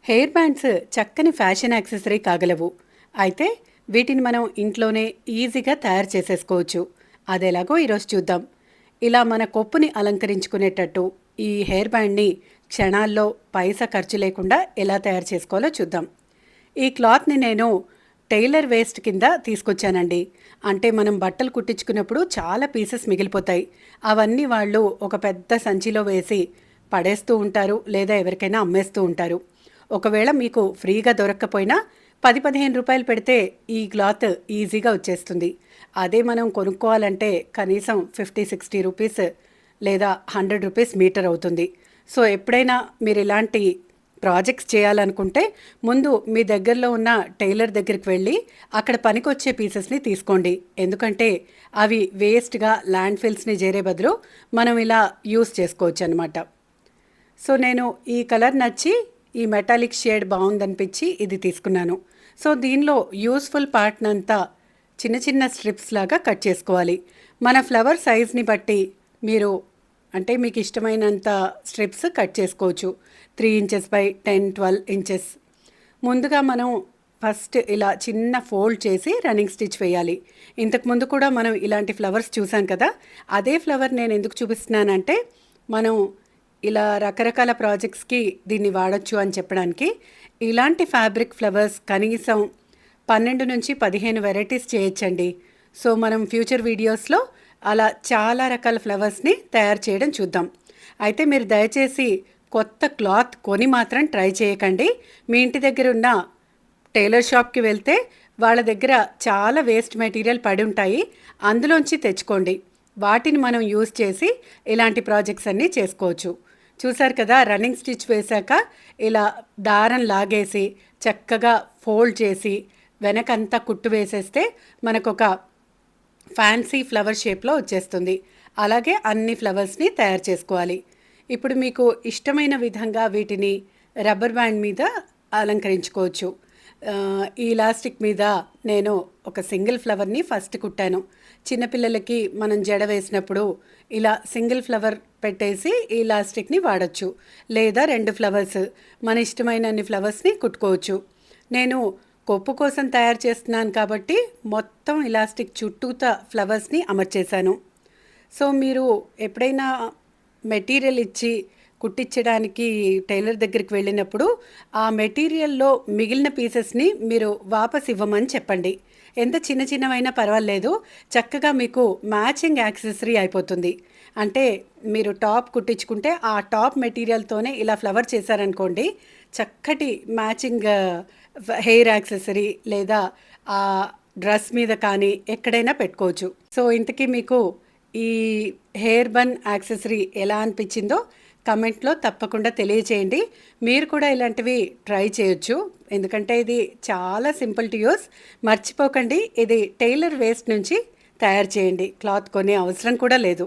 Hair bands చక్కని fashion accessory కాగలవు. అయితే వీటిని మనం ఇంట్లోనే ఈజీగా తయారు చేసేసుకోవచ్చు. అదెలాగో ఈరోజు చూద్దాం. ఇలా మన కొప్పుని అలంకరించుకునేటట్టు ఈ హెయిర్ బ్యాండ్ని క్షణాల్లో పైసా ఖర్చు లేకుండా ఎలా తయారు చేసుకోవాలో చూద్దాం. ఈ క్లాత్ని నేను టైలర్ వేస్ట్ కింద తీసుకొచ్చానండి. అంటే మనం బట్టలు కుట్టించుకున్నప్పుడు చాలా పీసెస్ మిగిలిపోతాయి. అవన్నీ వాళ్ళు ఒక పెద్ద సంచిలో వేసి పడేస్తూ ఉంటారు, లేదా ఎవరికైనా అమ్మేస్తూ ఉంటారు. ఒకవేళ మీకు ఫ్రీగా దొరక్కపోయినా 10-15 రూపాయలు పెడితే ఈ క్లాత్ ఈజీగా వచ్చేస్తుంది. అదే మనం కొనుక్కోవాలంటే కనీసం 50-60 రూపీస్ లేదా 100 రూపీస్ మీటర్ అవుతుంది. సో ఎప్పుడైనా మీరు ఇలాంటి ప్రాజెక్ట్స్ చేయాలనుకుంటే ముందు మీ దగ్గరలో ఉన్న టైలర్ దగ్గరికి వెళ్ళి అక్కడ పనికొచ్చే పీసెస్ని తీసుకోండి. ఎందుకంటే అవి వేస్ట్గా ల్యాండ్ ఫిల్స్ని చేరే బదులు మనం ఇలా యూస్ చేసుకోవచ్చు అనమాట. సో నేను ఈ కలర్ నచ్చి ఈ మెటాలిక్ షేడ్ బాగుందనిపించి ఇది తీసుకున్నాను. సో దీనిలో యూస్ఫుల్ పార్ట్నంతా చిన్న చిన్న స్ట్రిప్స్ లాగా కట్ చేసుకోవాలి. మన ఫ్లవర్ సైజ్ని బట్టి మీరు అంటే మీకు ఇష్టమైనంత స్ట్రిప్స్ కట్ చేసుకోవచ్చు. 3 ఇంచెస్ బై 10-12 ఇంచెస్. ముందుగా మనం ఫస్ట్ ఇలా చిన్న ఫోల్డ్ చేసి రన్నింగ్ స్టిచ్ వేయాలి. ఇంతకుముందు కూడా మనం ఇలాంటి ఫ్లవర్స్ చూసాం కదా. అదే ఫ్లవర్ నేను ఎందుకు చూపిస్తున్నానంటే మనం ఇలా రకరకాల ప్రాజెక్ట్స్కి దీన్ని వాడచ్చు అని చెప్పడానికి. ఇలాంటి ఫ్యాబ్రిక్ ఫ్లవర్స్ కనీసం 12-15 వెరైటీస్ చేయొచ్చండి. సో మనం ఫ్యూచర్ వీడియోస్లో అలా చాలా రకాల ఫ్లవర్స్ని తయారు చేయడం చూద్దాం. అయితే మీరు దయచేసి కొత్త క్లాత్ కొని మాత్రం ట్రై చేయకండి. మీ ఇంటి దగ్గర ఉన్న టైలర్ షాప్కి వెళ్తే వాళ్ళ దగ్గర చాలా వేస్ట్ మెటీరియల్ పడి ఉంటాయి, అందులోంచి తెచ్చుకోండి. వాటిని మనం యూజ్ చేసి ఇలాంటి ప్రాజెక్ట్స్ అన్నీ చేసుకోవచ్చు. చూసారు కదా, రన్నింగ్ స్టిచ్ వేశాక ఇలా దారం లాగేసి చక్కగా ఫోల్డ్ చేసి వెనకంతా కుట్టు వేసేస్తే మనకు ఒక ఫ్యాన్సీ ఫ్లవర్ షేప్లో వచ్చేస్తుంది. అలాగే అన్ని ఫ్లవర్స్ని తయారు చేసుకోవాలి. ఇప్పుడు మీకు ఇష్టమైన విధంగా వీటిని రబ్బర్ బ్యాండ్ మీద అలంకరించుకోవచ్చు. ఈ ఇలాస్టిక్ మీద నేను ఒక సింగిల్ ఫ్లవర్ని ఫస్ట్ కుట్టాను. చిన్నపిల్లలకి మనం జడ వేసినప్పుడు ఇలా సింగిల్ ఫ్లవర్ పెట్టేసి ఈ ఇలాస్టిక్ని వాడచ్చు, లేదా 2 ఫ్లవర్స్ మన ఇష్టమైన అన్ని ఫ్లవర్స్ని కుట్టుకోవచ్చు. నేను కొప్పు కోసం తయారు చేస్తున్నాను కాబట్టి మొత్తం ఇలాస్టిక్ చుట్టూతా ఫ్లవర్స్ని అమర్చేశాను. సో మీరు ఎప్పుడైనా మెటీరియల్ ఇచ్చి కుట్టించడానికి టైలర్ దగ్గరికి వెళ్ళినప్పుడు ఆ మెటీరియల్లో మిగిలిన పీసెస్ని మీరు వాపస్ ఇవ్వమని చెప్పండి. ఎంత చిన్న చిన్నవైనా పర్వాలేదు, చక్కగా మీకు మ్యాచింగ్ యాక్సెసరీ అయిపోతుంది. అంటే మీరు టాప్ కుట్టించుకుంటే ఆ టాప్ మెటీరియల్తోనే ఇలా ఫ్లవర్ చేశారనుకోండి, చక్కటి మ్యాచింగ్ హెయిర్ యాక్సెసరీ లేదా ఆ డ్రెస్ మీద కానీ ఎక్కడైనా పెట్టుకోవచ్చు. సో ఇంతకీ మీకు ఈ హెయిర్ బన్ యాక్సెసరీ ఎలా అనిపించిందో కమెంట్లో తప్పకుండా తెలియచేయండి. మీరు కూడా ఇలాంటివి ట్రై చేయొచ్చు, ఎందుకంటే ఇది చాలా సింపుల్ టు యూస్. మర్చిపోకండి, ఇది టైలర్ వేస్ట్ నుంచి తయారు చేయండి. క్లాత్ కొనే అవసరం కూడా లేదు.